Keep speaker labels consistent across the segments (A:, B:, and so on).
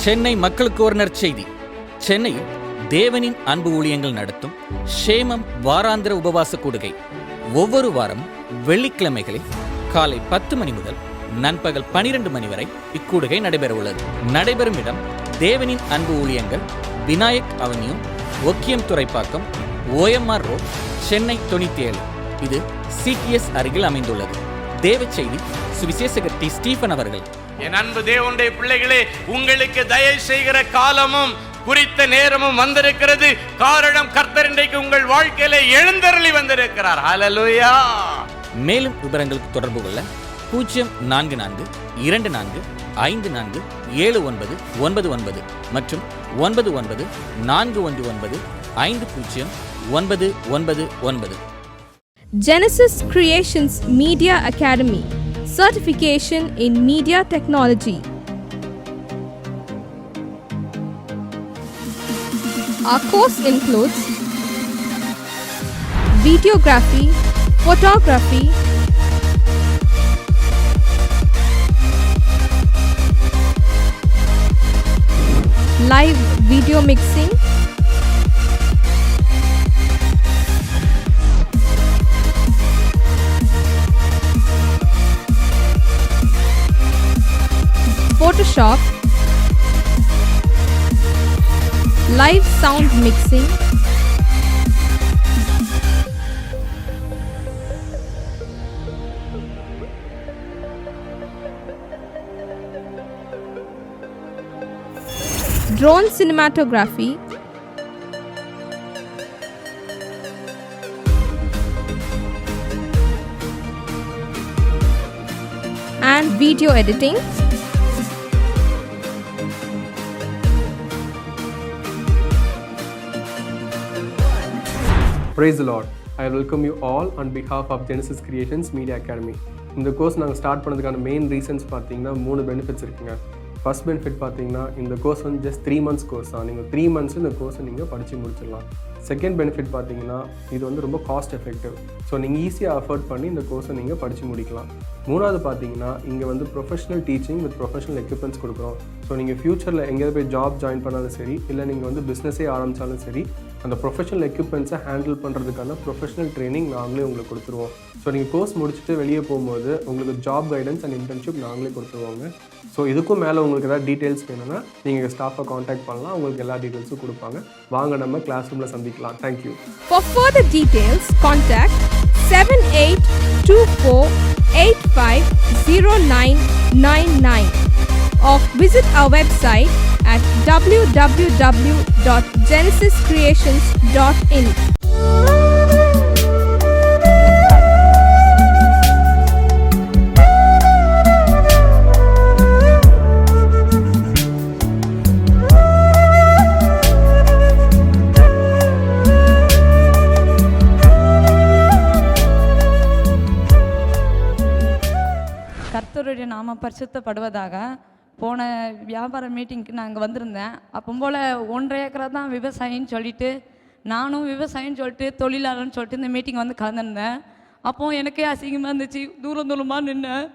A: சென்னை மக்களுக்கு ஒரு நற்செய்தி. சென்னையில் தேவனின் அன்பு ஊழியங்கள் நடத்தும் ஷேமம் வாராந்திர உபவாச கூடுகை ஒவ்வொரு வாரமும் வெள்ளிக்கிழமைகளில் காலை 10 மணி முதல் நண்பகல் 12 மணி வரை இக்கூடுகை நடைபெற உள்ளது. நடைபெறும் இடம் தேவனின் அன்பு ஊழியங்கள், Vinayak avenue, Okkiyam Thoraipakkam, OMR road, Chennai 97. இது CTS அருகில் அமைந்துள்ளது. தேவ செய்தி சுவிசேஷகர் டி. ஸ்டீபன் அவர்கள்.
B: என் அன்பு தேவனுடைய பிள்ளைகளே, உங்களுக்கு தயவு செய்கிற காலமும் குறித்த நேரமும் வந்திருக்கிறது. காரணம், கர்த்தர் இன்றைக்கு உங்கள் வாழ்க்கையில எழுந்தருளி வந்திருக்கிறார். ஹல்லேலூயா.
A: மேலும் விவரங்களுக்கு தொடர்பு கொள்ள 044454547999 மற்றும் 9941950999.
C: Genesis Creations Media Academy, Certification in Media Technology. Our course includes videography, photography, live video mixing, Photoshop, live sound mixing, drone cinematography, and video editing.
D: Praise the Lord. I welcome you all on behalf of Genesis Creations Media Academy. இந்த course நாங்கள் start பண்ணதுக்கான main reasons பார்த்தீங்கன்னா 3 benefits இருக்குங்க. First benefit பார்த்தீங்கன்னா இந்த course வந்து just 3 months course தான். நீங்கள் 3 months இந்த கோர்ஸை நீங்கள் படித்து முடிச்சிடலாம். செகண்ட் பெனிஃபிட் பார்த்தீங்கன்னா இது வந்து ரொம்ப காஸ்ட் எஃபெக்டிவ். ஸோ நீங்கள் ஈஸியாக அஃபோர்ட் பண்ணி இந்த கோர்ஸை நீங்கள் படித்து முடிக்கலாம். மூணாவது பார்த்தீங்கன்னா இங்கே வந்து professional teaching with professional equipments கொடுக்குறோம். ஸோ நீங்கள் ஃப்யூச்சரில் எங்கேயாவது போய் ஜாப் ஜாயின் பண்ணாலும் சரி, இல்லை நீங்கள் வந்து பிஸ்னஸே ஆரம்பித்தாலும் சரி, அந்த ப்ரொஃபஷனல் எக்யூப்மெண்ட்ஸை ஹேண்டில் பண்ணுறதுக்கான ப்ரொஃபஷனல் ட்ரைனிங் நாங்களே உங்களுக்கு கொடுத்துருவோம். ஸோ நீங்கள் கோர்ஸ் முடிச்சுட்டு வெளியே போகும்போது உங்களுக்கு ஜாப் கைடன்ஸ் அண்ட் இன்டர்ன்ஷிப் நாங்களே கொடுத்துருவோங்க. ஸோ இதுக்கும் மேலே உங்களுக்கு ஏதாவது டீட்டெயில்ஸ் வேணும்னா நீங்கள் ஸ்டாஃபை காண்டாக்ட் பண்ணலாம். உங்களுக்கு எல்லா டீட்டெயில்ஸும் கொடுப்பாங்க. வாங்க நம்ம கிளாஸ் ரூமில் சந்திக்கலாம். Thank you.
C: For further details, contact 7824850999 or visit our website at www.genesiscreations.in.
E: கர்த்தருடைய நாம பரிசுத்தப்படுவதாக. போன வியாபார மீட்டிங்க்கு நான் அங்கே வந்திருந்தேன். அப்போ போல் 1.5 ஏக்கரா தான் விவசாயின்னு சொல்லிட்டு, நானும் விவசாயின்னு சொல்லிட்டு தொழிலாளர்னு சொல்லிட்டு இந்த மீட்டிங் வந்து கலந்துருந்தேன். அப்போது எனக்கே அசிங்கமாக இருந்துச்சு, தூரமாக நின்னேன்.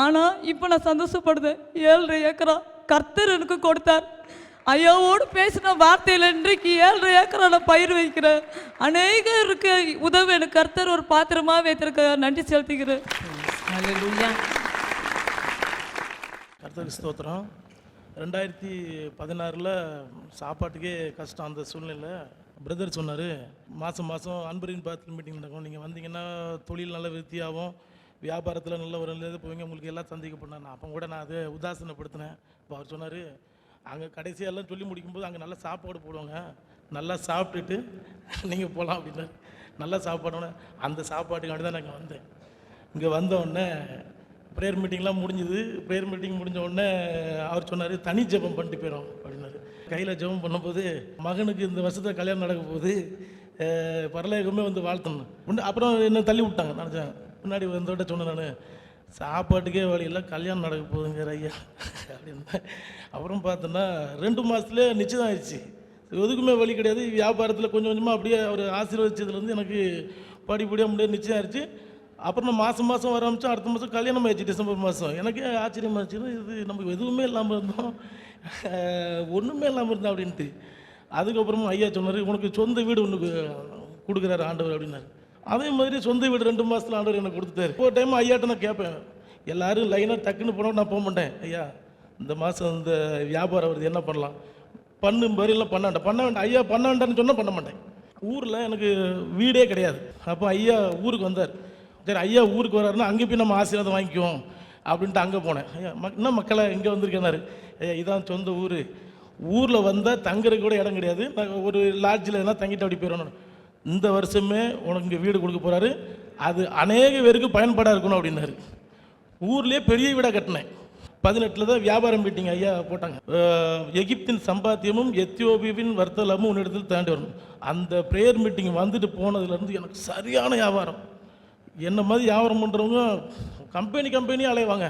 E: ஆனால் இப்போ நான் சந்தோஷப்படுதேன். 7.5 ஏக்கரா கர்த்தர் எனக்கு கொடுத்தார். ஐயாவோடு பேசின வார்த்தையில் இன்றைக்கு 7.5 ஏக்கரா நான் பயிர் வைக்கிறேன். அநேகருக்கு உதவி எனக்கு கர்த்தர் ஒரு பாத்திரமாக வைத்திருக்க நன்றி செலுத்திக்கிறேன்.
F: கர்த்தருக்கு ஸ்தோத்திரம். 2016 சாப்பாட்டுக்கே கஷ்டம். அந்த சூழ்நிலை பிரதர் சொன்னார், மாதம் அன்பரின் பாத்தில் மீட்டிங் நடக்கும், நீங்கள் வந்தீங்கன்னா தொழில் நல்ல விருத்தியாகும், வியாபாரத்தில் நல்ல ஒரு நிலையில் போவீங்க, உங்களுக்கு எல்லாம் சந்திக்கப்பட்டார். அப்போ கூட நான் அதை உதாசனப்படுத்தினேன். இப்போ அவர் சொன்னார், அங்கே கடைசியெல்லாம் சொல்லி முடிக்கும்போது அங்கே நல்லா சாப்பாடு போடுவாங்க, நல்லா சாப்பிட்டுட்டு நீங்கள் போகலாம் அப்படின்னாரு. நல்லா சாப்பாடு, அந்த சாப்பாட்டுக்காண்டி தான் நாங்கள் வந்தேன். இங்கே வந்தோடனே ப்ரேயர் மீட்டிங்லாம் முடிஞ்சுது. ப்ரேயர் மீட்டிங் முடிஞ்ச உடனே அவர் சொன்னார், தனி ஜெபம் பண்ணிட்டு போயிடும் அப்படின்னாரு. கையில் ஜெபம் பண்ணும்போது, மகனுக்கு இந்த வருஷத்தில் கல்யாணம் நடக்க போகுது, பரலோகமே வந்து வாழ்த்தணும். அப்புறம் என்ன தள்ளி விட்டாங்க. நினச்சேன் முன்னாடி வந்தோட சொன்னேன், நான் சாப்பாட்டுக்கே வழியில் கல்யாணம் நடக்க போகுதுங்கிற ஐயா அப்படின்னு. அப்புறம் பார்த்தோன்னா 2 மாதத்துலேயே நிச்சயம் ஆயிடுச்சு. எதுக்குமே வழி கிடையாது. வியாபாரத்தில் கொஞ்சம் கொஞ்சமாக அப்படியே அவர் ஆசீர்வதிச்சதுலேருந்து எனக்கு படிப்படியாக முடியாது நிச்சயம் ஆயிடுச்சு. அப்புறம் நான் மாதம் மாதம் வர ஆரம்பித்தேன். அடுத்த மாதம் கல்யாணம் ஆயிடுச்சு டிசம்பர் மாதம். எனக்கே ஆச்சரியமாக இருந்துச்சுன்னா இது நமக்கு எதுவுமே இல்லாமல் இருந்தோம், ஒன்றுமே இல்லாமல் இருந்தோம் அப்படின்ட்டு. அதுக்கப்புறமா ஐயா சொன்னார், உனக்கு சொந்த வீடு ஒன்று கொடுக்குறாரு ஆண்டவர் அப்படின்னாரு. அதே மாதிரி சொந்த வீடு 2 மாதத்தில் ஆண்டவர் எனக்கு கொடுத்துட்டாரு. ஒரு டைம் ஐயாட்ட நான் கேட்பேன், எல்லோரும் லைனாக டக்குன்னு போனோம், நான் போக மாட்டேன். ஐயா இந்த மாதம் இந்த வியாபாரம் வருது, என்ன பண்ணலாம்? பண்ணும்பாரு, இல்லை பண்ண வேண்டாம். ஐயா பண்ண வேண்டாம்னு சொன்னால் பண்ண மாட்டேன். ஊரில் எனக்கு வீடே கிடையாது. அப்போ ஐயா ஊருக்கு வந்தார். சரி ஐயா ஊருக்கு வர்றாருன்னா அங்கே போய் நம்ம ஆசீர்வாதம் வாங்கிக்குவோம் அப்படின்ட்டு அங்கே போனேன். ஐயா என்ன மக்களை இங்கே வந்திருக்கேனாரு. ஐயா இதான் சொந்த ஊர், ஊரில் வந்தால் தங்குறதுக்கு கூட இடம் கிடையாது, நான் ஒரு லாட்ஜில் எதனா தங்கிட்டு அப்படி போயிடணும். இந்த வருஷமே உனக்கு இங்கே வீடு கொடுக்க போகிறாரு, அது அநேக பேருக்கு பயன்பாடாக இருக்கணும் அப்படின்னாரு. ஊர்லேயே பெரிய வீடாக கட்டினேன். 18 தான் வியாபாரம் மீட்டிங் ஐயா போட்டாங்க. எகிப்தின் சம்பாத்தியமும் எத்தியோப்பியாவின் வர்த்தலமும் உன்னிடத்தில் தாண்டி வரணும். அந்த ப்ரேயர் மீட்டிங் வந்துட்டு போனதுலேருந்து எனக்கு சரியான வியாபாரம். என்ன மாதிரி வியாபாரம் பண்ணுறவங்க கம்பெனியாக அலைவாங்க.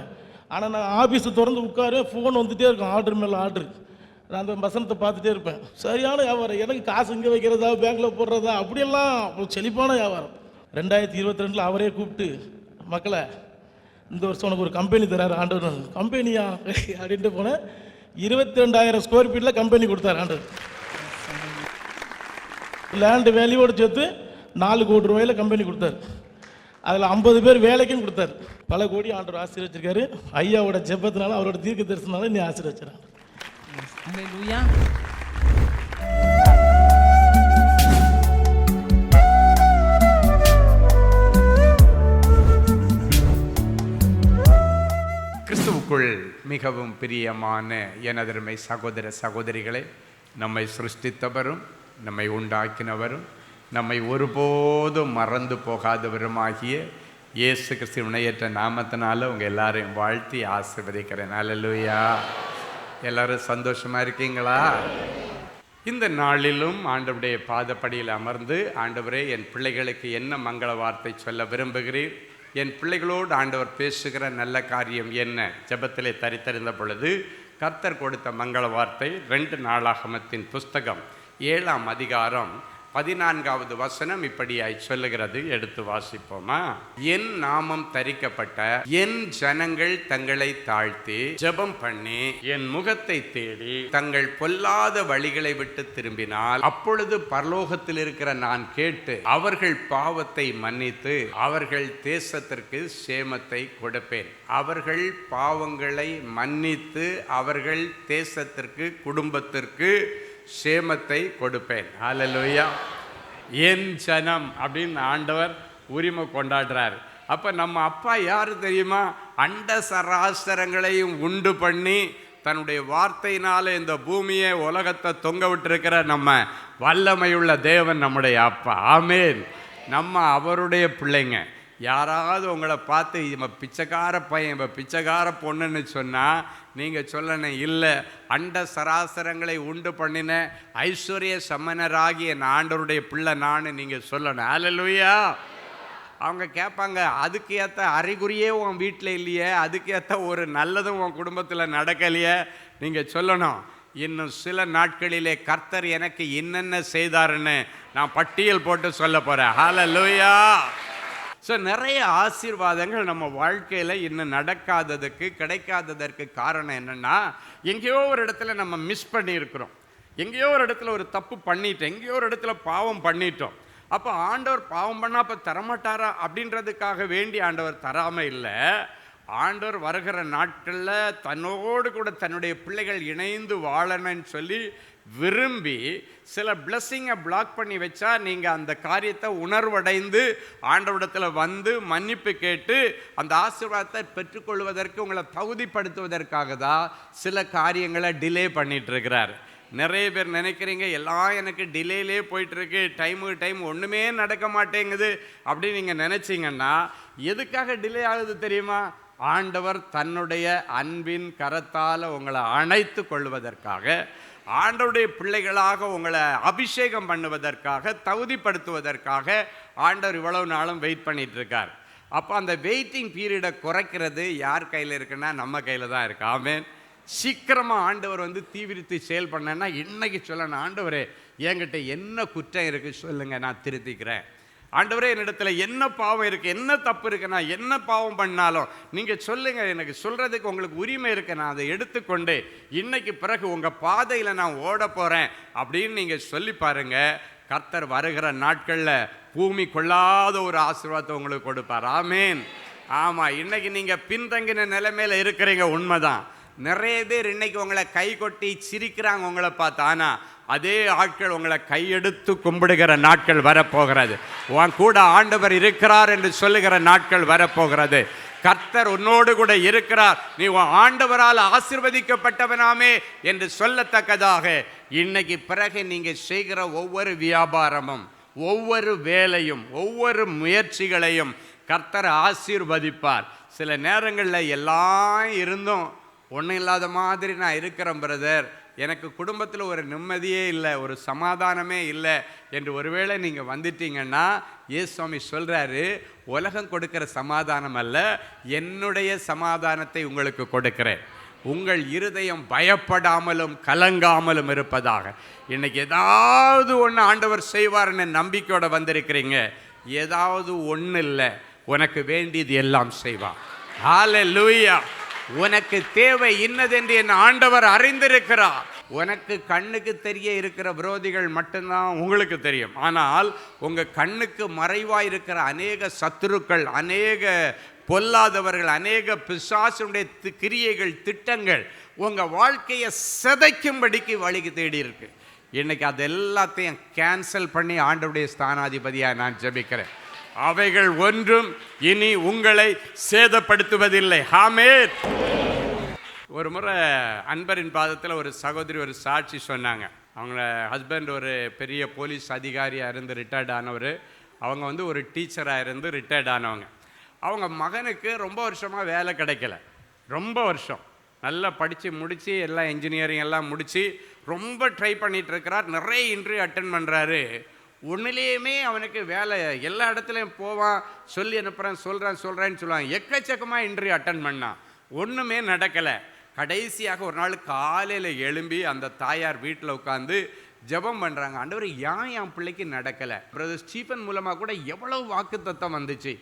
F: ஆனால் நான் ஆஃபீஸை திறந்து உட்காரு, ஃபோன் வந்துகிட்டே இருக்கும், ஆர்டர் மேலே ஆர்டர். நான் அந்த வசனத்தை பார்த்துட்டே இருப்பேன். சரியான வியாபாரம். எனக்கு காசு இங்கே வைக்கிறதா பேங்க்கில் போடுறதா அப்படியெல்லாம் செழிப்பான வியாபாரம். 2022 அவரே கூப்பிட்டு, மக்களை இந்த வருஷம் உனக்கு ஒரு கம்பெனி தராரு ஆண்டவர். கம்பெனியா அப்படின்ட்டு போனேன். 22,000 ஸ்கொயர் ஃபீட்டில் கம்பெனி கொடுத்தாரு ஆண்டவர். லேண்டு வேல்யூவோடு சேர்த்து 4 கோடி ரூபாயில் கம்பெனி கொடுத்தாரு. அதில் 50 பேர் வேலைக்கும் கொடுத்தாரு. பல கோடி ஆண்டவர் ஆசீர்வச்சிருக்காரு. ஐயாவோட ஜெபத்தினால, அவரோட தீர்க்க தரிசனால நீ ஆசீர்வச்சிடறாங்க.
G: ஹல்லேலூயா.
B: கிறிஸ்துவுக்குள் மிகவும் பிரியமான எனதருமை சகோதர சகோதரிகளே, நம்மை சிருஷ்டித்தவரும் நம்மை உண்டாக்கினவரும் நம்மை ஒருபோதும் மறந்து போகாதவருமாகிய இயேசு கிறிஸ்து இணையற்ற நாமத்தினால உங்கள் எல்லாரையும் வாழ்த்தி ஆசீர்வதிக்கிறேன். அல்லேலூயா. எல்லாரும் சந்தோஷமாக இருக்கீங்களா? இந்த நாளிலும் ஆண்டவருடைய பாதப்படியில் அமர்ந்து, ஆண்டவரே என் பிள்ளைகளுக்கு என்ன மங்கள வார்த்தை சொல்ல விரும்புகிறீர், என் பிள்ளைகளோடு ஆண்டவர் பேசுகிற நல்ல காரியம் என்ன? ஜெபத்திலே தரித்தறிந்த பொழுது கர்த்தர் கொடுத்த மங்கள வார்த்தை 2 நாளாகமத்தின் புஸ்தகம் 7ஆம் அதிகாரம் 14வது வசனம் இப்படியாய் சொல்லுகிறது. எடுத்து வாசிப்போமா? என் நாமம் தரிக்கப்பட்ட என் ஜனங்கள் தங்களை தாழ்த்தி ஜெபம் பண்ணி என் முகத்தை தேடி தங்கள் பொல்லாத வழிகளை விட்டு திரும்பினால், அப்பொழுது பரலோகத்தில் இருக்கிற நான் கேட்டு அவர்கள் பாவத்தை மன்னித்து அவர்கள் தேசத்திற்கு சேமத்தை கொடுப்பேன். அவர்கள் பாவங்களை மன்னித்து அவர்கள் தேசத்திற்கு, குடும்பத்திற்கு சேமத்தை கொடுப்பேன். ஹல்லேலூயா. என் ஜனம் அப்படின்னு ஆண்டவர் உரிமை கொண்டாடுறார். அப்போ நம்ம அப்பா யாரு தெரியுமா? அண்ட சராசரங்களையும் உண்டு பண்ணி தன்னுடைய வார்த்தையினால இந்த பூமியை, உலகத்தை தொங்க விட்டுருக்கிற நம்ம வல்லமையுள்ள தேவன் நம்முடைய அப்பா. ஆமேன். நம்ம அவருடைய பிள்ளைங்க. யாராவது உங்களை பார்த்து இவன் பிச்சைக்கார பையன், இவன் பிச்சைக்கார பொண்ணுன்னு சொன்னால் நீங்கள் சொல்லணும், இல்லை அண்ட சராசரங்களை உண்டு பண்ணின ஐஸ்வர்ய சம்மனராகிய ஆண்டவருடைய பிள்ளை நான் நீங்கள் சொல்லணும். அல்லேலூயா. அவங்க கேட்பாங்க, அதுக்கு ஏற்ற அறிகுறியே உன் வீட்டில் இல்லையே, அதுக்கு ஏற்ற ஒரு நல்லதும் உன் குடும்பத்தில் நடக்கலையே. நீங்கள் சொல்லணும், இன்னும் சில நாட்களிலே கர்த்தர் எனக்கு என்னென்ன செய்தாருன்னு நான் பட்டியல் போட்டு சொல்ல போகிறேன். ஹல்லேலூயா. ஸோ நிறைய ஆசீர்வாதங்கள் நம்ம வாழ்க்கையில் இன்னும் நடக்காததுக்கு, கிடைக்காததற்கு காரணம் என்னென்னா, எங்கேயோ ஒரு இடத்துல நம்ம மிஸ் பண்ணியிருக்கிறோம், எங்கேயோ ஒரு இடத்துல ஒரு தப்பு பண்ணிட்டோம், எங்கேயோ ஒரு இடத்துல பாவம் பண்ணிட்டோம். அப்போ ஆண்டவர் பாவம் பண்ணால் அப்போ தரமாட்டாரா அப்படின்றதுக்காக வேண்டி ஆண்டவர் தராமல் இல்லை. ஆண்டவர் வருகிற நாட்களில் தன்னோடு கூட தன்னுடைய பிள்ளைகள் இணைந்து வாழணும்னு சொல்லி விரும்பி சில பிளஸ்ஸிங்கை பிளாக் பண்ணி வச்சா, நீங்கள் அந்த காரியத்தை உணர்வடைந்து ஆண்டவரிடத்தில் வந்து மன்னிப்பு கேட்டு அந்த ஆசீர்வாதத்தை பெற்றுக்கொள்வதற்கு உங்களை தகுதிப்படுத்துவதற்காக தான் சில காரியங்களை டிலே பண்ணிட்டு இருக்கிறார். நிறைய பேர் நினைக்கிறீங்க, எல்லாம் எனக்கு டிலேலே போயிட்டுருக்கு, டைமுக்கு டைம் ஒன்றுமே நடக்க மாட்டேங்குது அப்படின்னு நீங்கள் நினச்சிங்கன்னா, எதுக்காக டிலே ஆகுது தெரியுமா? ஆண்டவர் தன்னுடைய அன்பின் கரத்தால் உங்களை அணைத்து கொள்வதற்காக, ஆண்டவருடைய பிள்ளைகளாக உங்களை அபிஷேகம் பண்ணுவதற்காக, தகுதிப்படுத்துவதற்காக ஆண்டவர் இவ்வளவு நாளும் வெயிட் பண்ணிட்டு இருக்கார். அப்போ அந்த வெயிட்டிங் பீரியடை குறைக்கிறது யார் கையில் இருக்குன்னா நம்ம கையில் தான் இருக்கு. ஆமென். சீக்கிரமாக ஆண்டவர் வந்து தீவிரித்து செயல் பண்ணேன்னா இன்னைக்கு சொல்லணும், ஆண்டவரே என்கிட்ட என்ன குற்றம் இருக்குது சொல்லுங்கள், நான் திருத்திக்கிறேன். ஆண்டவரே என்னிடத்துல என்ன பாவம் இருக்குது, என்ன தப்பு இருக்குது, நான் என்ன பாவம் பண்ணாலும் நீங்கள் சொல்லுங்கள், எனக்கு சொல்கிறதுக்கு உங்களுக்கு உரிமை இருக்கு, நான் அதை எடுத்துக்கொண்டு இன்னைக்கு பிறகு உங்கள் பாதையில் நான் ஓட போகிறேன் அப்படின்னு நீங்கள் சொல்லி பாருங்க. கர்த்தர் வருகிற நாட்களில் பூமி கொள்ளாத ஒரு ஆசீர்வாதத்தை உங்களுக்கு கொடுப்பார். ஆமேன். ஆமாம், இன்னைக்கு நீங்கள் பின்தங்கின நிலைமையில் இருக்கிறீங்க, உண்மைதான். நிறைய பேர் இன்னைக்கு உங்களை கை கொட்டி சிரிக்கிறாங்க உங்களை பார்த்து. ஆனால் அதே ஆட்கள் உங்களை கையெடுத்து கும்பிடுகிற நாட்கள் வரப்போகிறது. உன் கூட ஆண்டவர் இருக்கிறார் என்று சொல்லுகிற நாட்கள் வரப்போகிறது. கர்த்தர் உன்னோடு கூட இருக்கிறார், நீ உன் ஆண்டவரால் ஆசீர்வதிக்கப்பட்டவனாமே என்று சொல்லத்தக்கதாக இன்னைக்கு பிறகு நீங்கள் செய்கிற ஒவ்வொரு வியாபாரமும், ஒவ்வொரு வேலையும், ஒவ்வொரு முயற்சிகளையும் கர்த்தர் ஆசீர்வதிப்பார். சில நேரங்களில் எல்லாம் இருந்தும் ஒன்றும் இல்லாத மாதிரி நான் இருக்கிறேன் பிரதர், எனக்கு குடும்பத்தில் ஒரு நிம்மதியே இல்லை, ஒரு சமாதானமே இல்லை என்று ஒருவேளை நீங்கள் வந்துட்டீங்கன்னா, இயேசுவாமி சொல்கிறாரு, உலகம் கொடுக்கிற சமாதானம் அல்ல, என்னுடைய சமாதானத்தை உங்களுக்கு கொடுக்கிறேன். உங்கள் இருதயம் பயப்படாமலும் கலங்காமலும் இருப்பதாக. இன்னைக்கு ஏதாவது ஒன்று ஆண்டவர் செய்வார்னு நம்பிக்கையோடு வந்திருக்கிறீங்க. ஏதாவது ஒன்று இல்லை, உனக்கு வேண்டியது எல்லாம் செய்வார். ஹல்லேலூயா. உனக்கு தேவை இன்னதென்று என் ஆண்டவர் அறிந்திருக்கிறார். உனக்கு கண்ணுக்கு தெரிய இருக்கிற விரோதிகள் மட்டும்தான் உங்களுக்கு தெரியும். ஆனால் உங்கள் கண்ணுக்கு மறைவாக இருக்கிற அநேக சத்துருக்கள், அநேக பொல்லாதவர்கள், அநேக பிசாசுடைய கிரியைகள், திட்டங்கள் உங்கள் வாழ்க்கையை சிதைக்கும்படிக்கு வழிக்கு தேடி இருக்கு. இன்னைக்கு அது எல்லாத்தையும் கேன்சல் பண்ணி ஆண்டவருடைய ஸ்தானாதிபதியாக நான் ஜெபிக்கிறேன். அவைகள் ஒன்றும் இனி உங்களை சேதப்படுத்துவதில்லை. ஆமென். ஒரு முறை அன்பரின் பாதத்தில் ஒரு சகோதரி ஒரு சாட்சி சொன்னாங்க. அவங்கள ஹஸ்பண்ட் ஒரு பெரிய போலீஸ் அதிகாரியாக இருந்து ரிட்டையர்ட் ஆனவர். அவங்க ஒரு டீச்சராக இருந்து ரிட்டையர்ட் ஆனவங்க. அவங்க மகனுக்கு ரொம்ப வருஷமாக வேலை கிடைக்கல. ரொம்ப வருஷம் நல்லா படித்து முடித்து எல்லாம் இன்ஜினியரிங் எல்லாம் முடித்து ரொம்ப ட்ரை பண்ணிகிட்டு இருக்கிறார். நிறைய இன்டர்வியூ அட்டென்ட் பண்ணுறாரு. ஒன்றுலேயுமே அவனுக்கு வேலை, எல்லா இடத்துலையும் போவான், சொல்லி அனுப்புகிறேன்னு சொல்கிறான்னு எக்கச்சக்கமாக இன்டர்வியூ அட்டன் பண்ணான். ஒன்றுமே நடக்கலை. கடைசியாக ஒரு நாள் காலையில் எழும்பி அந்த தாயார் வீட்டில் உட்காந்து ஜெபம் பண்ணுறாங்க. ஆண்டவர், என் பிள்ளைக்கு நடக்கலை? பிரதர் ஸ்டீஃபன் மூலமாக கூட எவ்வளவு வாக்குத்தத்தம் வந்துச்சு,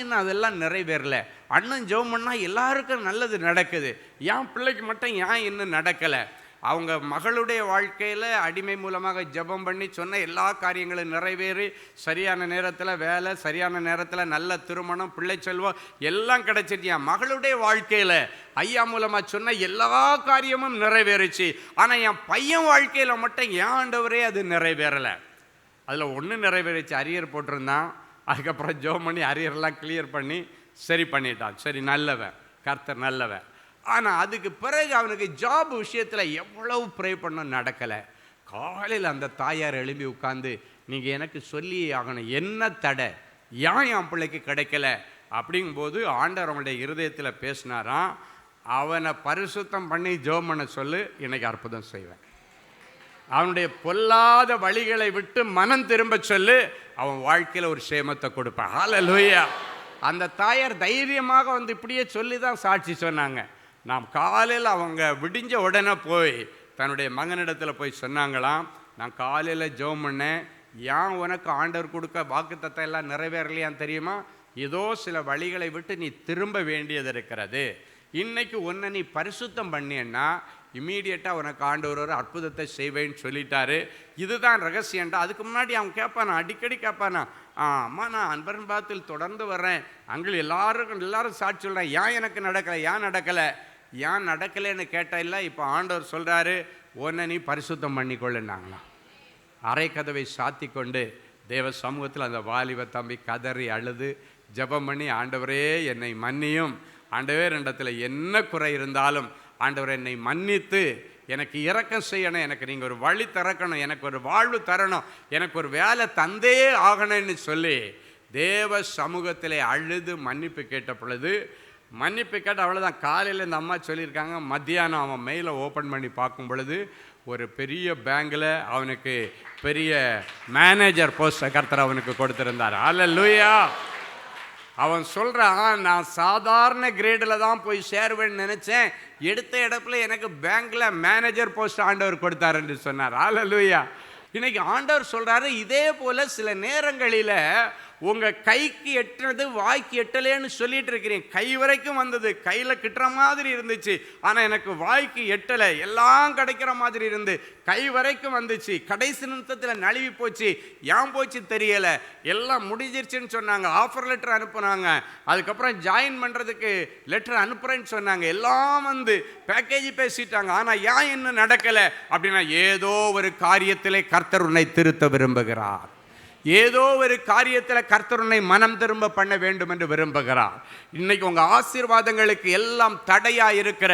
B: என்ன அதெல்லாம் நிறைவேறலை? அண்ணன் ஜெபம் பண்ணால் எல்லாருக்கும் நல்லது நடக்குது, என் பிள்ளைக்கு மட்டும் இன்னும் நடக்கலை? அவங்க மகளுடைய வாழ்க்கையில் அடிமை மூலமாக ஜெபம் பண்ணி சொன்ன எல்லா காரியங்களும் நிறைவேறி சரியான நேரத்தில் வேலை, சரியான நேரத்தில் நல்ல திருமணம், பிள்ளை செல்வம் எல்லாம் கிடைச்சிட்டியா. மகளுடைய வாழ்க்கையில் ஐயா மூலமாக சொன்ன எல்லா காரியமும் நிறைவேறிச்சு. ஆனால் என் பையன் வாழ்க்கையில் மட்டும் ஏன் ஆண்டவரே அது நிறைவேறலை? அதில் ஒன்று நிறைவேறிச்சு, அரியர் போட்டிருந்தான். அதுக்கப்புறம் ஜெபம் பண்ணி அரியர்லாம் கிளியர் பண்ணி சரி பண்ணிட்டான். சரி, நல்லவன், கர்த்தர் நல்லவன். ஆனால் அதுக்கு பிறகு அவனுக்கு ஜாப் விஷயத்தில் எவ்வளவு ப்ரே பண்ண நடக்கலை. காலையில் அந்த தாயார் எழும்பி உட்காந்து, நீங்கள் எனக்கு சொல்லி ஆகணும், என்ன தடை, என் பிள்ளைக்கு கிடைக்கல அப்படிங்கும்போது ஆண்டவர் அவனுடைய இருதயத்தில் பேசினாராம், அவனை பரிசுத்தம் பண்ணி ஜெபம் பண்ண சொல்லு, இன்னைக்கு அற்புதம் செய்வேன். அவனுடைய பொல்லாத வழிகளை விட்டு மனம் திரும்ப சொல்லு, அவன் வாழ்க்கையில் ஒரு சேமத்தை கொடுப்பான். ஹல்லேலூயா. அந்த தாயார் தைரியமாக இப்படியே சொல்லி தான் சாட்சி சொன்னாங்க. நாம் காலையில் அவங்க விடிஞ்ச உடனே போய் தன்னுடைய மகனிடத்தில் போய் சொன்னாங்களாம், நான் காலையில் ஜெபம் பண்ணேன், ஏன் உனக்கு ஆண்டவர் கொடுக்க வாக்குத்தத்தம் எல்லாம் நிறைவேறலையான்னு தெரியுமா? ஏதோ சில வழிகளை விட்டு நீ திரும்ப வேண்டியது இருக்கிறது. இன்னைக்கு உன்னை நீ பரிசுத்தம் பண்ணியன்னா இம்மீடியட்டாக உனக்கு ஆண்டவர் ஒரு அற்புதத்தை செய்வேன்னு சொல்லிட்டாரு. இதுதான் ரகசியம்டா. அதுக்கு முன்னாடி அவன் கேட்பானா, அடிக்கடி கேட்பானா, அம்மா நான் அன்பரின் பாதத்தில் தொடர்ந்து வர்றேன், அங்கிள் எல்லாரும் சாட்சி சொல்கிறேன், ஏன் எனக்கு நடக்கலை, ஏன் நடக்கலைன்னு கேட்டால் இல்லை. இப்போ ஆண்டவர் சொல்கிறாரு, உன்னை நீ பரிசுத்தம் பண்ணிக்கொள்ளுனாங்களாம். அரை கதவை சாத்தி கொண்டு தேவ சமூகத்தில் அந்த வாலிப தம்பி கதறி அழுது ஜெபம் பண்ணி, ஆண்டவரே என்னை மன்னியும், ஆண்டவே இடத்துல என்ன குறை இருந்தாலும் ஆண்டவர் என்னை மன்னித்து எனக்கு இரக்கம் செய்யணும், எனக்கு நீங்கள் ஒரு வழி திறக்கணும், எனக்கு ஒரு வாழ்வு தரணும், எனக்கு ஒரு வேலை தந்தே ஆகணும்னு சொல்லி தேவ சமூகத்தில் அழுது மன்னிப்பு கேட்ட பொழுது, மன்னிப்பு கேட்ட அவ்வளோதான். காலையில் இந்த அம்மா சொல்லியிருக்காங்க, மத்தியானம் அவன் மெயிலை ஓப்பன் பண்ணி பார்க்கும் பொழுது ஒரு பெரிய பேங்கில் அவனுக்கு பெரிய மேனேஜர் போஸ்ட்டை கர்த்தர் அவனுக்கு கொடுத்துருந்தார். ஹல்லேலூயா. அவன் சொல்கிறான், நான் சாதாரண கிரேடில் தான் போய் சேருவேன்னு நினச்சேன், எடுத்த இடத்துல எனக்கு பேங்க்கில் மேனேஜர் போஸ்ட் ஆண்டவர் கொடுத்தாருன்னு சொன்னார். ஹல்லேலூயா. இன்னைக்கு ஆண்டவர் சொல்றாரு, இதே போல சில நேரங்களில் உங்க கைக்கு எட்டுறது வாய்க்கு எட்டலேன்னு சொல்லிட்டு இருக்கிறீங்க. கை வரைக்கும் வந்தது, கையில கிட்டுற மாதிரி இருந்துச்சு, ஆனா எனக்கு வாய்க்கு எட்டலை. எல்லாம் கிடைக்கிற மாதிரி இருந்து கை வரைக்கும் வந்துச்சு, கடைசி நிமிஷத்தில் நழுவி போச்சு. ஏன் போச்சு தெரியல. எல்லாம் முடிஞ்சிருச்சுன்னு சொன்னாங்க, ஆஃபர் லெட்டர் அனுப்புனாங்க, அதுக்கப்புறம் ஜாயின் பண்றதுக்கு லெட்டர் அனுப்புறேன்னு சொன்னாங்க, எல்லாம் வந்து பேக்கேஜ் பேசிட்டாங்க. ஆனா ஏன் இன்னும் நடக்கல அப்படின்னா, ஏதோ ஒரு காரியத்திலே கர்த்தர் உன்னை திருத்த விரும்புகிறார். ஏதோ ஒரு காரியத்தில் கர்த்தர் உன்னை மனம் திரும்ப பண்ண வேண்டும் என்று விரும்புகிறார். இன்னைக்கு உங்க ஆசீர்வாதங்களுக்கு எல்லாம் தடையா இருக்கிற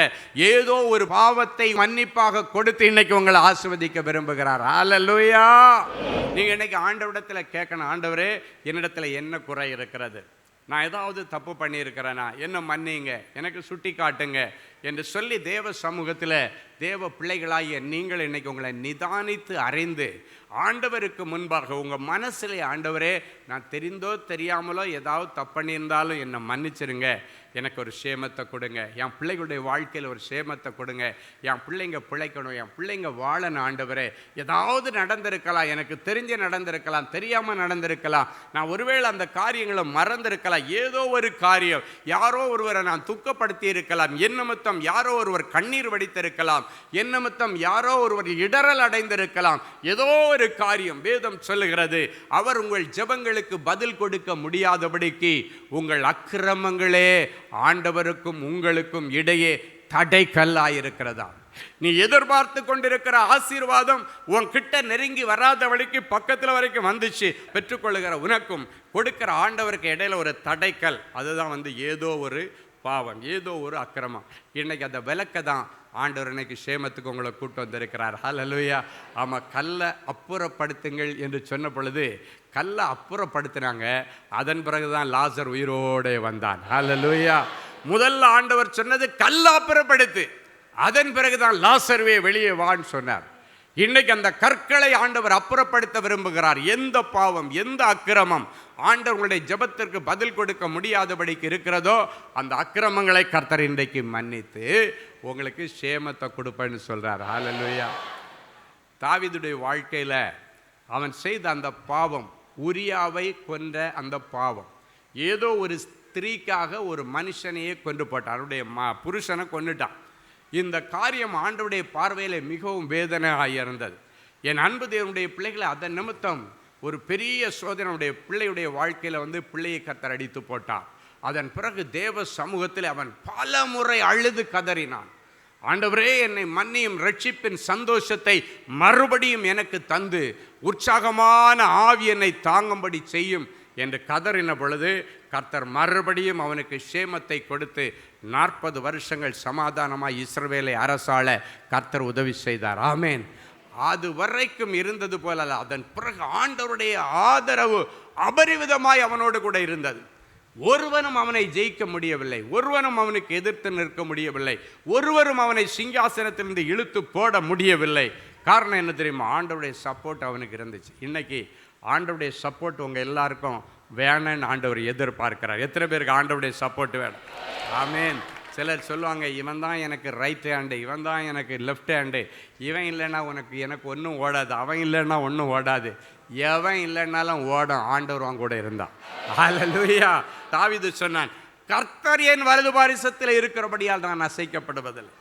B: ஏதோ ஒரு பாவத்தை மன்னிப்பாக கொடுத்து இன்னைக்கு உங்களை ஆசீர்வதிக்க விரும்புகிறார். ஹல்லேலூயா. நீங்க இன்னைக்கு ஆண்டவரிடத்துல கேட்கணும், ஆண்டவரே என்னிடத்துல என்ன குறை இருக்கிறது, நான் ஏதாவது தப்பு பண்ணியிருக்கிறேனா, என்ன மன்னிங்க, எனக்கு சுட்டி காட்டுங்க என்று சொல்லி தேவ சமூகத்தில் தேவ பிள்ளைகளாகிய நீங்கள் இன்னைக்கு உங்களை நிதானித்து அறிந்து ஆண்டவருக்கு முன்பாக உங்கள் மனசிலே, ஆண்டவரே நான் தெரிந்தோ தெரியாமலோ ஏதாவது தப்பு பண்ணியிருந்தாலும் என்னை மன்னிச்சிருங்க, எனக்கு ஒரு சேமத்தை கொடுங்க, என் பிள்ளைகளுடைய வாழ்க்கையில் ஒரு சேமத்தை கொடுங்க, என் பிள்ளைங்க பிழைக்கணும், என் பிள்ளைங்க வாழணும். ஆண்டவரே ஏதாவது நடந்திருக்கலாம், எனக்கு தெரிஞ்சு நடந்திருக்கலாம், தெரியாமல் நடந்திருக்கலாம், நான் ஒருவேளை அந்த காரியங்களை மறந்திருக்கலாம், ஏதோ ஒரு காரியம் யாரோ ஒருவரை நான் துக்கப்படுத்தி இருக்கலாம், என் நிமித்தம் யாரோ ஒருவர் கண்ணீர் வடித்திருக்கலாம், என் நிமித்தம் யாரோ ஒருவர் இடறல் அடைந்திருக்கலாம். ஏதோ ஒரு காரியம் வேதம் சொல்லுகிறது, அவர் உங்கள் ஜெபங்களுக்கு பதில் கொடுக்க முடியாதபடிக்கு உங்கள் அக்கிரமங்களே ஆண்டவருக்கும் உங்களுக்கும் இடையே தடைக்கல்லாயிருக்கிறதா. நீ எதிர்பார்த்து கொண்டிருக்கிற ஆசீர்வாதம் உன்கிட்ட நெருங்கி வராதபடிக்கு பக்கத்தில் வரைக்கும் வந்துச்சு. பெற்றுக்கொள்ளுகிற உனக்கும் கொடுக்கிற ஆண்டவருக்கு இடையில ஒரு தடைக்கல், அதுதான் ஏதோ ஒரு பாவம், ஏதோ ஒரு அக்கிரமம். இன்னைக்கு அந்த விளக்க தான் ஆண்டவர் இன்னைக்கு சேமத்துக்கு உங்களை கூட்டு வந்திருக்கிறார். ஹல்லேலூயா. ஆமாம், கல்லை அப்புறப்படுத்துங்கள் என்று சொன்ன பொழுது கல்லை அப்புறப்படுத்தினாங்க. அதன் பிறகுதான் லாசர் உயிரோடு வந்தான். ஹல்லேலூயா. முதல்ல ஆண்டவர் சொன்னது கல்லை அப்புறப்படுத்து, அதன் பிறகுதான் லாசர்வே வெளியே வான்னு சொன்னார். இன்னைக்கு அந்த கற்களை ஆண்டவர் அப்புறப்படுத்த விரும்புகிறார். எந்த பாவம், எந்த அக்கிரமம் ஆண்டவர்களுடைய ஜெபத்திற்கு பதில் கொடுக்க முடியாதபடிக்கு இருக்கிறதோ அந்த அக்கிரமங்களை கர்த்தர் இன்றைக்கு மன்னித்து உங்களுக்கு சேமத்தை கொடுப்பேன்னு சொல்றார். ஹல்லேலூயா. தாவீதுடைய வாழ்க்கையில் அவன் செய்த அந்த பாவம், உரியாவை கொன்ற அந்த பாவம், ஏதோ ஒரு ஸ்திரீக்காக ஒரு மனுஷனையே கொண்டு போட்டான், அவருடைய புருஷனை கொண்டுட்டான். இந்த காரியம் ஆண்டவருடைய பார்வையில் மிகவும் வேதனையாக இருந்தது. என் அன்பு தேவனுடைய பிள்ளைகளை அதன் நிமித்தம் ஒரு பெரிய சோதனையுடைய பிள்ளையுடைய வாழ்க்கையில் பிள்ளையை கர்த்தர் அடித்து போட்டார். அதன் பிறகு தேவ சமூகத்தில் அவன் பல முறை அழுது கதறினான், ஆண்டவரே என்னை மன்னியும், ரட்சிப்பின் சந்தோஷத்தை மறுபடியும் எனக்கு தந்து உற்சாகமான ஆவி என்னை தாங்கும்படி செய்யும் என்று கதறின பொழுது கர்த்தர் மறுபடியும் அவனுக்கு சேமத்தை கொடுத்து 40 வருஷங்கள் சமாதானமாய் இஸ்ரவேலை அரசாள கர்த்தர் உதவி செய்தார். ஆமேன். அது வரைக்கும் இருந்தது போல அல்ல, அதன் பிறகு ஆண்டவருடைய ஆதரவு அபரிவிதமாய் அவனோடு கூட இருந்தது. ஒருவனும் அவனை ஜெயிக்க முடியவில்லை, ஒருவனும் அவனுக்கு எதிர்த்து நிற்க முடியவில்லை, ஒருவரும் அவனை சிங்காசனத்திலிருந்து இழுத்து போட முடியவில்லை. காரணம் என்ன தெரியுமா? ஆண்டவருடைய சப்போர்ட் அவனுக்கு இருந்துச்சு. இன்னைக்கு ஆண்டவருடைய சப்போர்ட் உங்கள் எல்லாருக்கும் வேணும்னு ஆண்டவர் எதிர்பார்க்கிறார். எத்தனை பேருக்கு ஆண்டவருடைய சப்போர்ட் வேணும்? ஆமேன். சிலர் சொல்லுவாங்க, இவன் தான் எனக்கு ரைட் ஹேண்டு, இவன் தான் எனக்கு லெஃப்ட் ஹேண்டு, இவன் இல்லைன்னா எனக்கு ஒன்றும் ஓடாது, அவன் இல்லைன்னா ஒன்றும் ஓடாது. எவன் இல்லைன்னாலும் ஓடும், ஆண்டவர் அவன் கூட இருந்தான். ஹல்லேலூயா. தாவீது சொன்னான், கர்த்தர் என் வலது பாரிசத்தில் இருக்கிறபடியால் நான் அசைக்கப்படுவதில்லை.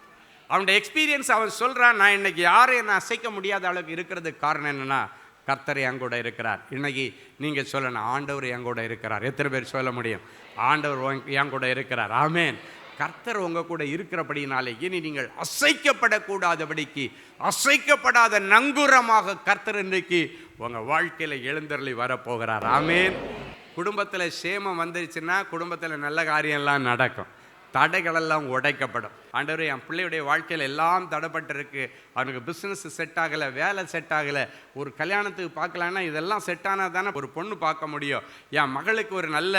B: அவனுடைய எக்ஸ்பீரியன்ஸ் அவன் சொல்கிறான், நான் இன்னைக்கு யாரும் என்னை அசைக்க முடியாத அளவுக்கு இருக்கிறதுக்கு காரணம் என்னென்னா கர்த்தர் என் கூட இருக்கிறார். இன்னைக்கு நீங்கள் சொல்லணும், ஆண்டவர் என் கூட இருக்கிறார். எத்தனை பேர் சொல்ல முடியும்? ஆண்டவர் என் கூட இருக்கிறார். ஆமேன். கர்த்தர் உங்கள் கூட இருக்கிறபடினாலே இனி நீங்கள் அசைக்கப்படக்கூடாதபடிக்கு அசைக்கப்படாத நங்கூரமாக கர்த்தர் இன்றைக்கு உங்கள் வாழ்க்கையில் எழுந்தருளி வரப்போகிறார். ஆமேன். குடும்பத்தில் சேமம் வந்துருச்சுன்னா குடும்பத்தில் நல்ல காரியம்லாம் நடக்கும், தடைகளெல்லாம் உடைக்கப்படும். ஆண்டவரே என் பிள்ளையுடைய வாழ்க்கையில் எல்லாம் தடைப்பட்டிருக்கு, அவனுக்கு பிஸ்னஸ் செட் ஆகலை, வேலை செட் ஆகலை, ஒரு கல்யாணத்துக்கு பார்க்கலான்னா இதெல்லாம் செட் ஆனால் தானே ஒரு பொண்ணு பார்க்க முடியும், என் மகளுக்கு ஒரு நல்ல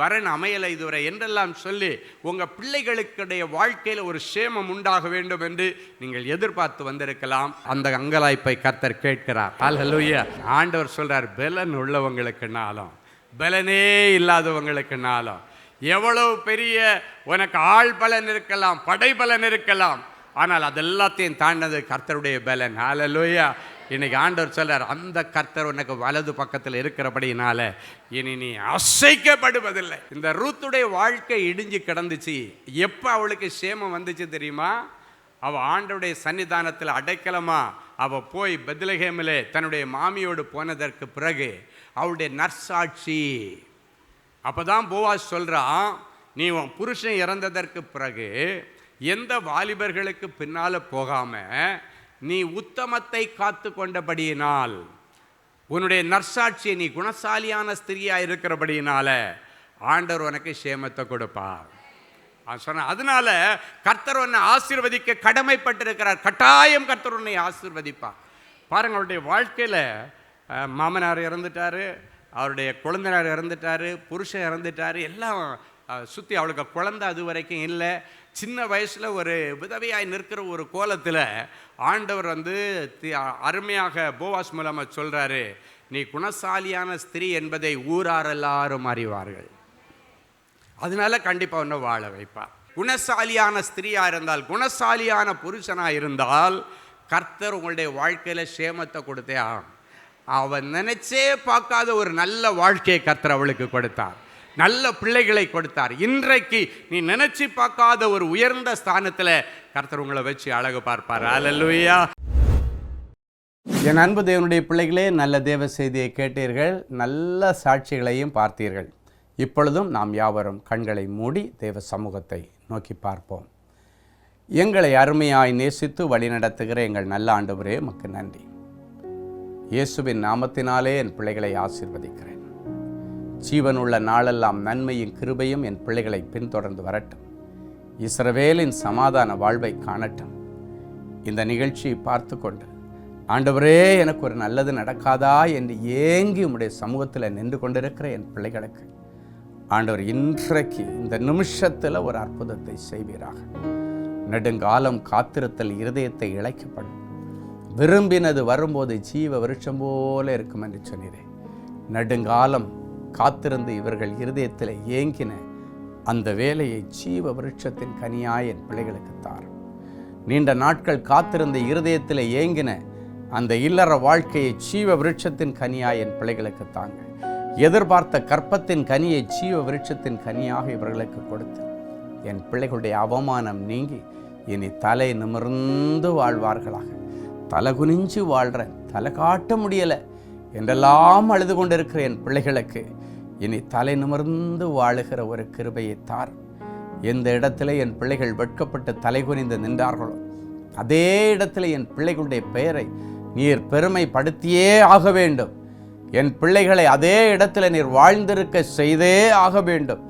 B: வரன் அமையலை இதுவரை என்றெல்லாம் சொல்லி உங்கள் பிள்ளைகளுடைய வாழ்க்கையில் ஒரு சேமம் உண்டாக வேண்டும் என்று நீங்கள் எதிர்பார்த்து வந்திருக்கலாம். அந்த அங்கலாய்ப்பை கர்த்தர் கேட்கிறார். ஹல்லேலூயா. ஆண்டவர் சொல்கிறார், பலன் உள்ளவங்களுக்குனாலும் பலனே இல்லாதவங்களுக்குனாலும், எவ்வளவு பெரிய உனக்கு ஆள் பலன் இருக்கலாம், படை பலன் இருக்கலாம், ஆனால் அது எல்லாத்தையும் தாண்டது கர்த்தருடைய பலன். ஹல்லேலூயா. இன்னைக்கு ஆண்டவர் சொல்றார், அந்த கர்த்தர் உனக்கு வலது பக்கத்தில் இருக்கிறபடினால இனி நீ அசைக்கப்படுவதில்லை. இந்த ரூத்துடைய வாழ்க்கை இடிஞ்சு கிடந்துச்சு. எப்போ அவளுக்கு சேமம் வந்துச்சு தெரியுமா? அவள் ஆண்டவருடைய சன்னிதானத்தில் அடைக்கலமா அவள் போய் பெத்லகேமிலே தன்னுடைய மாமியோடு போனதற்கு பிறகு அவளுடைய நற்சாட்சி. அப்போ தான் போவாஸ் சொல்கிறான், நீ உன் புருஷன் இறந்ததற்கு பிறகு எந்த வாலிபர்களுக்கு பின்னால் போகாமல் நீ உத்தமத்தை காத்து கொண்டபடியினால், உன்னுடைய நற்சாட்சியை, நீ குணசாலியான ஸ்திரியாக இருக்கிறபடியினால ஆண்டவர் உனக்கு சேமத்தை கொடுப்பார் சொன்ன. அதனால கர்த்தர் உன்னை ஆசீர்வதிக்க கடமைப்பட்டிருக்கிறார். கட்டாயம் கர்த்தர் உன்னை ஆசீர்வதிப்பார். பாருங்கள், அவருடைய வாழ்க்கையில் மாமனார் இறந்துட்டார், அவருடைய குழந்தைனார் இறந்துட்டார், புருஷன் இறந்துட்டார், எல்லாம் சுற்றி அவளுக்கு குழந்தை அது வரைக்கும் இல்லை. சின்ன வயசில் ஒரு விதவையாய் நிற்கிற ஒரு கோலத்தில் ஆண்டவர் அருமையாக போவாஸ் மூலமாக சொல்கிறாரு, நீ குணசாலியான ஸ்திரீ என்பதை ஊரார் எல்லாரும் அறிவார்கள். அதனால கண்டிப்பாக ஒன்று வாழ வைப்பார். குணசாலியான ஸ்திரீயாக இருந்தால், குணசாலியான புருஷனாக இருந்தால் கர்த்தர் உங்களுடைய வாழ்க்கையில் சேமத்தை கொடுத்தே ஆகும். அவன் நினைச்சே பார்க்காத ஒரு நல்ல வாழ்க்கையை கர்த்தர் அவளுக்கு கொடுத்தார், நல்ல பிள்ளைகளை கொடுத்தார். இன்றைக்கு நீ நினைச்சு பார்க்காத ஒரு உயர்ந்த ஸ்தானத்தில் கர்த்தர் உங்களை வச்சு அழகு பார்ப்பார். அல்லேலூயா. என் அன்பு தேவனுடைய பிள்ளைகளே, நல்ல தேவ செய்தியை கேட்டீர்கள், நல்ல சாட்சிகளையும் பார்த்தீர்கள். இப்பொழுதும் நாம் யாவரும் கண்களை மூடி தேவ சமூகத்தை நோக்கி பார்ப்போம். எங்களை அருமையாய் நேசித்து வழிநடத்துகிற எங்கள் நல்ல ஆண்டவரே, உமக்கு நன்றி. இயேசுவின் நாமத்தினாலே என் பிள்ளைகளை ஆசீர்வதிக்கிறேன். ஜீவனுள்ள நாளெல்லாம் நன்மையும் கிருபையும் என் பிள்ளைகளை பின்தொடர்ந்து வரட்டும். இஸ்ரவேலின் சமாதான வாழ்வை காணட்டும். இந்த நிகழ்ச்சியை பார்த்து கொண்டு, ஆண்டவரே எனக்கு ஒரு நல்லது நடக்காதா என்று ஏங்கி உம்முடைய சமூகத்தில் நின்று கொண்டிருக்கிற என் பிள்ளைகளுக்கு ஆண்டவர் இன்றைக்கு இந்த நிமிஷத்தில் ஒரு அற்புதத்தை செய்வீராக. நெடுங்காலம் காத்திருத்தல் இருதயத்தை இழைக்கப்படும். விரும்பினது வரும்போது ஜீவ விருட்சம் போல இருக்கும் என்று சொன்னீரே. நெடுங்காலம் காத்திருந்து இவர்கள் இருதயத்தில் ஏங்கின அந்த வேலையை ஜீவ விருட்சத்தின் கனியாய் என் பிள்ளைகளுக்கு தாரும். நீண்ட நாட்கள் காத்திருந்த இருதயத்தில் ஏங்கின அந்த இல்லற வாழ்க்கையை ஜீவ விருட்சத்தின் கனியாய் என் பிள்ளைகளுக்கு தாங்க. எதிர்பார்த்த கற்பத்தின் கனியை ஜீவ விருட்சத்தின் கனியாக இவர்களுக்கு கொடுத்து என் பிள்ளைகளுடைய அவமானம் நீங்கி இனி தலை நிமிர்ந்து வாழ்வார்களாக. தலை குனிஞ்சு வாழ்கிறேன், தலை காட்ட முடியலை என்றெல்லாம் அழுது கொண்டிருக்கிற என் பிள்ளைகளுக்கு இனி தலை நிமிர்ந்து வாழுகிற ஒரு கிருபையை தார். எந்த இடத்துல என் பிள்ளைகள் வெட்கப்பட்டு தலை குனிந்து நின்றார்களோ அதே இடத்துல என் பிள்ளைகளுடைய பெயரை நீர் பெருமைப்படுத்தியே ஆக வேண்டும். என் பிள்ளைகளை அதே இடத்துல நீர் வாழ்ந்திருக்க செய்தே ஆக வேண்டும்.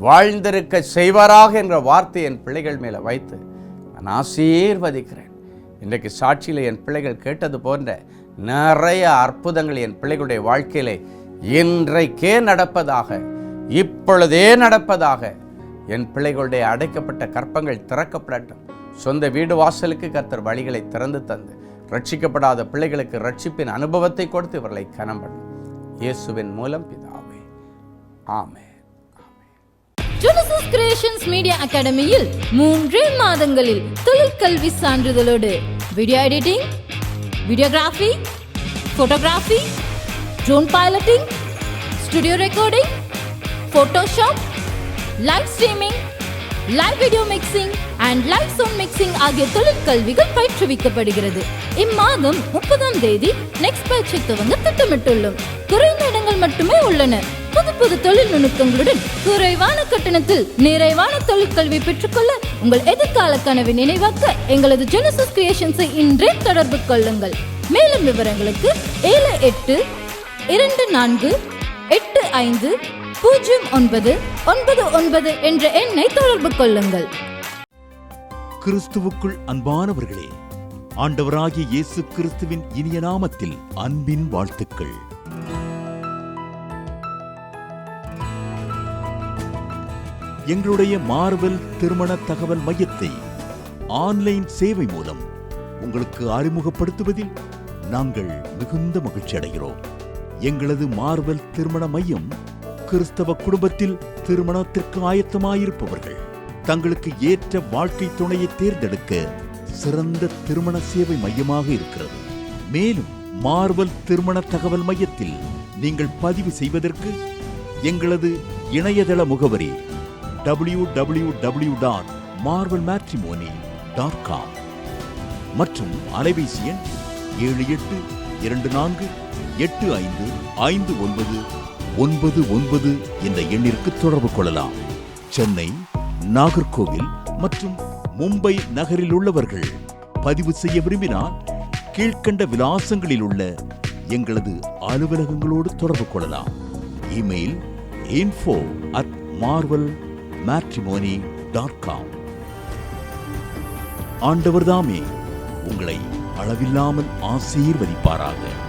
B: வாழ்ந்திருக்க செய்வாராக என்ற வார்த்தை என் பிள்ளைகள் மேலே வைத்து நான் ஆசீர்வதிக்கிறேன். இன்றைக்கு சாட்சியில் என் பிள்ளைகள் கேட்டது போன்ற நிறைய அற்புதங்கள் என் பிள்ளைகளுடைய வாழ்க்கையிலே இன்றைக்கே நடப்பதாக, இப்பொழுதே நடப்பதாக. என் பிள்ளைகளுடைய அடைக்கப்பட்ட கற்பங்கள் திறக்கப்படட்டும். சொந்த வீடு வாசலுக்கு கர்த்தர் வழிகளை திறந்து தந்து ரட்சிக்கப்படாத பிள்ளைகளுக்கு ரட்சிப்பின் அனுபவத்தை கொடுத்து இவர்களை கனம் பண்ணும். இயேசுவின் மூலம் பிதாவே, ஆமென்.
H: ஜெனசிஸ் கிரியேஷன்ஸ் மீடியா அகாடமியில் 3 மாதங்களில் தொழிற்கல்வி சான்றிதழோடு video editing, videography, photography, drone piloting, studio recording, Photoshop, live streaming, live video mixing and live sound mixing ஆகிய தொழிற்கல்விகள் பயிற்றுவிக்கப்படுகிறது. இம்மாதம் 30ஆம் தேதி நெக்ஸ்ட் பேட்சை துவங்க திட்டமிட்டுள்ளோம். குறைந்த இடங்கள் மட்டுமே உள்ளன. புது தொழில் நுணுக்கங்களுடன் குறைவான கட்டணத்தில் நிறைவான தொழிற்கல்வி பெற்றுக்கொள்ள உங்கள் எதிர்கால கனவை நினைவாக்க எங்களது ஜெனசிஸ் கிரியேஷன்ஸை இன்றே தொடர்பு கொள்ளுங்கள். மேலும் விவரங்களுக்கு 7824850999 என்ற எண்ணை தொடர்பு கொள்ளுங்கள்.
I: கிறிஸ்துவுக்குள் அன்பானவர்களே, ஆண்டவராகிய இயேசு கிறிஸ்துவின் இனிய நாமத்தில் அன்பின் வாழ்த்துக்கள். எங்களுடைய மார்வெல் திருமண தகவல் மையத்தை ஆன்லைன் சேவை மூலம் உங்களுக்கு அறிமுகப்படுத்துவதில் நாங்கள் மிகுந்த மகிழ்ச்சி அடைகிறோம். எங்களது மார்வெல் திருமண மையம் கிறிஸ்தவ குடும்பத்தில் திருமணத்திற்கு ஆயத்தமாயிருப்பவர்கள் தங்களுக்கு ஏற்ற வாழ்க்கை துணையை தேர்ந்தெடுக்க சிறந்த திருமண சேவை மையமாக இருக்கிறது. மேலும் மார்வல் திருமண தகவல் மையத்தில் நீங்கள் பதிவு செய்வதற்கு எங்களது இணையதள முகவரி www.marvelmatrimony.com மற்றும் அலைபேசி எண் 7824855999 என்ற எண்ணிற்கு தொடர்பு கொள்ளலாம். சென்னை, நாகர்கோவில் மற்றும் மும்பை நகரில் உள்ளவர்கள் பதிவு செய்ய விரும்பினால் கீழ்க்கண்ட விலாசங்களில் உள்ள எங்களது அலுவலகங்களோடு தொடர்பு கொள்ளலாம். Email info@marvelmatrimony.com. ஆண்டவர்தாமே உங்களை அளவில்லாமல் ஆசீர்வதிப்பாராக.